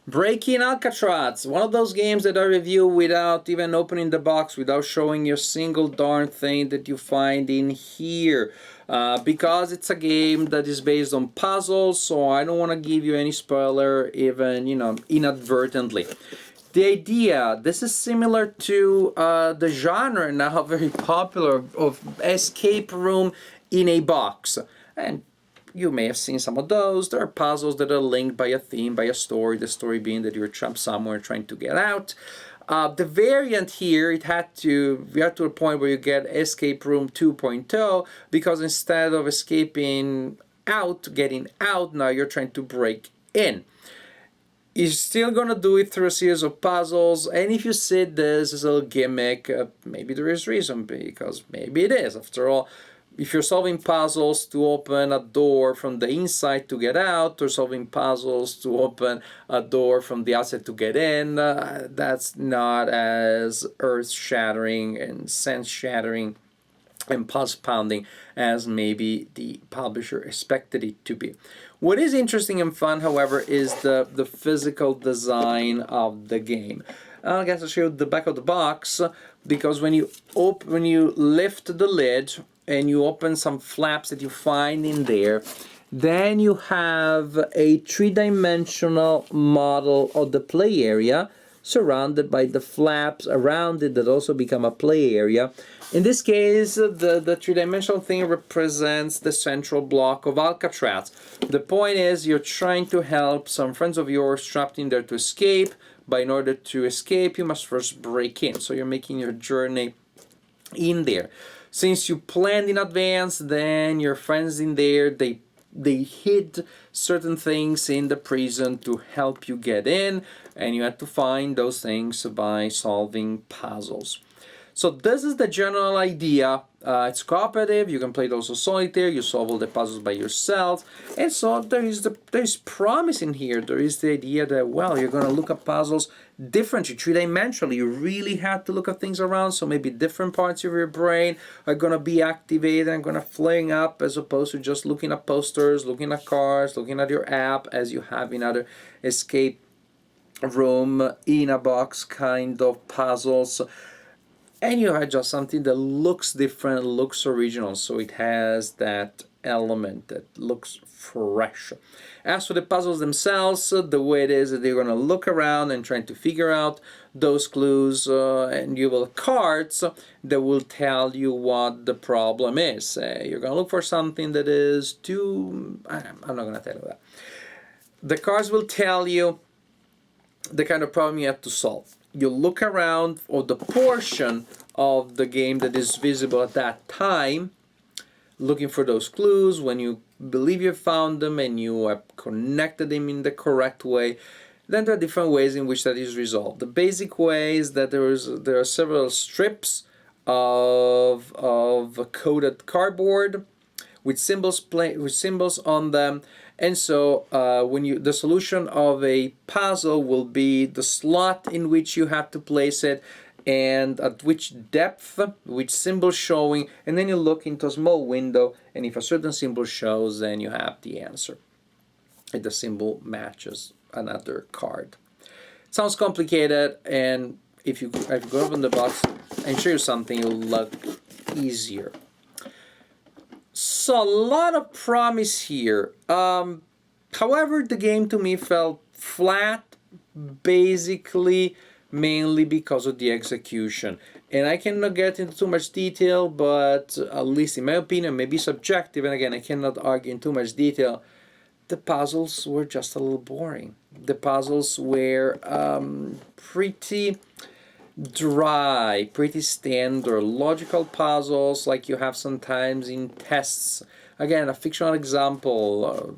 Breaking Alcatraz, one of those games that I review without even opening the box, without showing you a single darn thing that you find in here. Because it's a game that is based on puzzles, so I don't want to give you any spoiler, even, inadvertently. The idea, this is similar to the genre now very popular of escape room in a box. And you may have seen some of those. There are puzzles that are linked by a theme, by a story, the story being that you're trapped somewhere trying to get out. The variant here, we got to a point where you get Escape Room 2.0, because instead of escaping out, getting out, now you're trying to break in. You're still gonna do it through a series of puzzles, and if you see this as a little gimmick, maybe there is reason, because maybe it is. After all, if you're solving puzzles to open a door from the inside to get out, or solving puzzles to open a door from the outside to get in, that's not as earth-shattering and sense-shattering and pulse-pounding as maybe the publisher expected it to be. What is interesting and fun, however, is the physical design of the game. I guess I'll show you the back of the box, because when you lift the lid and you open some flaps that you find in there, then you have a three-dimensional model of the play area surrounded by the flaps around it that also become a play area. In this case, the three-dimensional thing represents the central block of Alcatraz. The point is, you're trying to help some friends of yours trapped in there to escape, but in order to escape, you must first break in. So you're making your journey in there. Since you planned in advance, then your friends in there, they hid certain things in the prison to help you get in, and you had to find those things by solving puzzles. So this is the general idea. It's cooperative. You can play it also solitaire. You solve all the puzzles by yourself. And so there's promise in here. There is the idea that, well, you're going to look at puzzles differently, three-dimensionally. You really have to look at things around. So maybe different parts of your brain are going to be activated and going to flame up, as opposed to just looking at posters, looking at cars, looking at your app, as you have in other escape room in a box kind of puzzles. And you have just something that looks different, looks original, so it has that element that looks fresh. As for the puzzles themselves, the way it is that they're going to look around and trying to figure out those clues, and you will have cards that will tell you what the problem is. You're going to look for something that is too... I'm not going to tell you that. The cards will tell you the kind of problem you have to solve. You look around for the portion of the game that is visible at that time, looking for those clues. When you believe you found them and you have connected them in the correct way, then there are different ways in which that is resolved. The basic way is that there are several strips of coded cardboard with symbols on them. And so the solution of a puzzle will be the slot in which you have to place it, and at which depth, which symbol showing, and then you look into a small window, and if a certain symbol shows, then you have the answer. And the symbol matches another card. It sounds complicated, and if you go open the box and show you something, it'll look easier. So a lot of promise here. However, the game to me felt flat, basically mainly because of the execution. And I cannot get into too much detail, but at least in my opinion, maybe subjective, and again, I cannot argue in too much detail, the puzzles were just a little boring. The puzzles were pretty dry, pretty standard, logical puzzles like you have sometimes in tests. Again, a fictional example.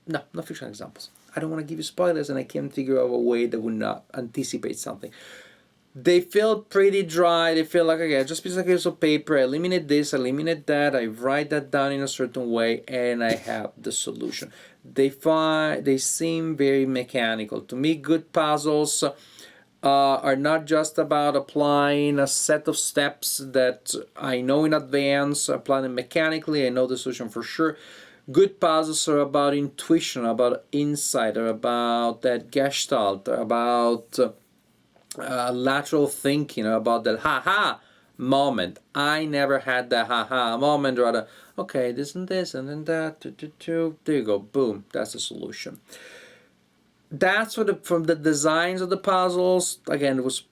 No fictional examples. I don't want to give you spoilers, and I can't figure out a way that would not anticipate something. They feel pretty dry. They feel like, okay, just piece of paper, I eliminate this, eliminate that, I write that down in a certain way, and I have the solution. They seem very mechanical. To me, good puzzles are not just about applying a set of steps that I know in advance, applying them mechanically, I know the solution for sure. Good puzzles are about intuition, about insight, or about that gestalt, or about lateral thinking, or about that ha-ha moment. I never had that ha-ha moment, rather, okay, this and this, and then that, there you go, boom, that's the solution. That's what from the designs of the puzzles, again, it was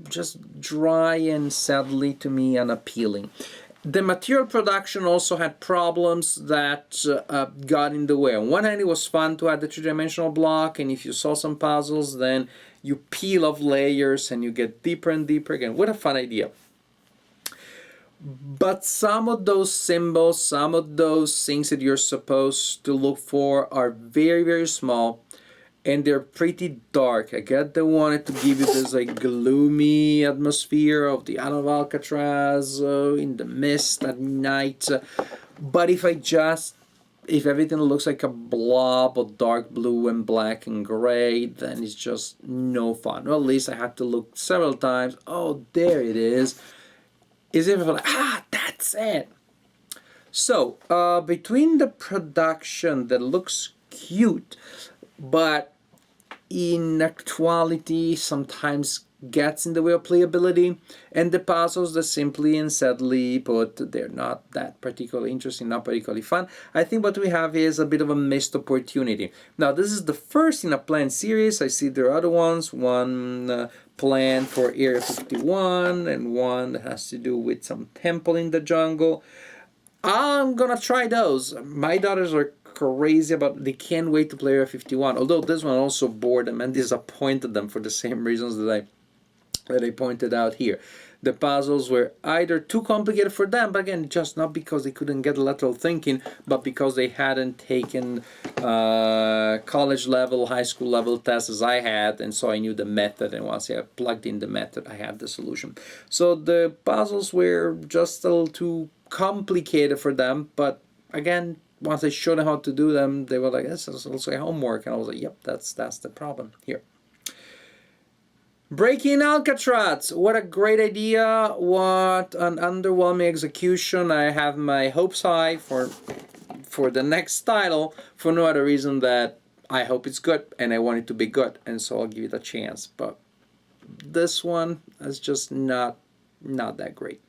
just dry and sadly to me unappealing. The material production also had problems that got in the way. On one hand, it was fun to add the three-dimensional block, and if you saw some puzzles, then you peel off layers and you get deeper and deeper. Again, what a fun idea. But some of those symbols, some of those things that you're supposed to look for are very, very small. And they're pretty dark. I get they wanted to give you this like gloomy atmosphere of the island of Alcatraz in the mist at night. But if everything looks like a blob of dark blue and black and gray, then it's just no fun. Well, at least I had to look several times. Oh, there it is. Is it like, that's it. So between the production that looks cute, but in actuality sometimes gets in the way of playability, and the puzzles that simply and sadly put, they're not that particularly interesting, not particularly fun, I think what we have is a bit of a missed opportunity. Now, this is the first in a planned series. I see there are other ones, one planned for Area 51 and one that has to do with some temple in the jungle. I'm gonna try those. My daughters are crazy about, they can't wait to play Area 51, although this one also bored them and disappointed them for the same reasons that I pointed out here. The puzzles were either too complicated for them, but again, just not because they couldn't get lateral thinking, but because they hadn't taken college level, high school level tests as I had, and so I knew the method, and once I plugged in the method, I had the solution. So the puzzles were just a little too complicated for them, but again, once I showed them how to do them, they were like, this is also homework, and I was like, yep, that's the problem here. Breaking Alcatraz, what a great idea, what an underwhelming execution. I have my hopes high for the next title, for no other reason that I hope it's good, and I want it to be good, and so I'll give it a chance. But this one is just not that great.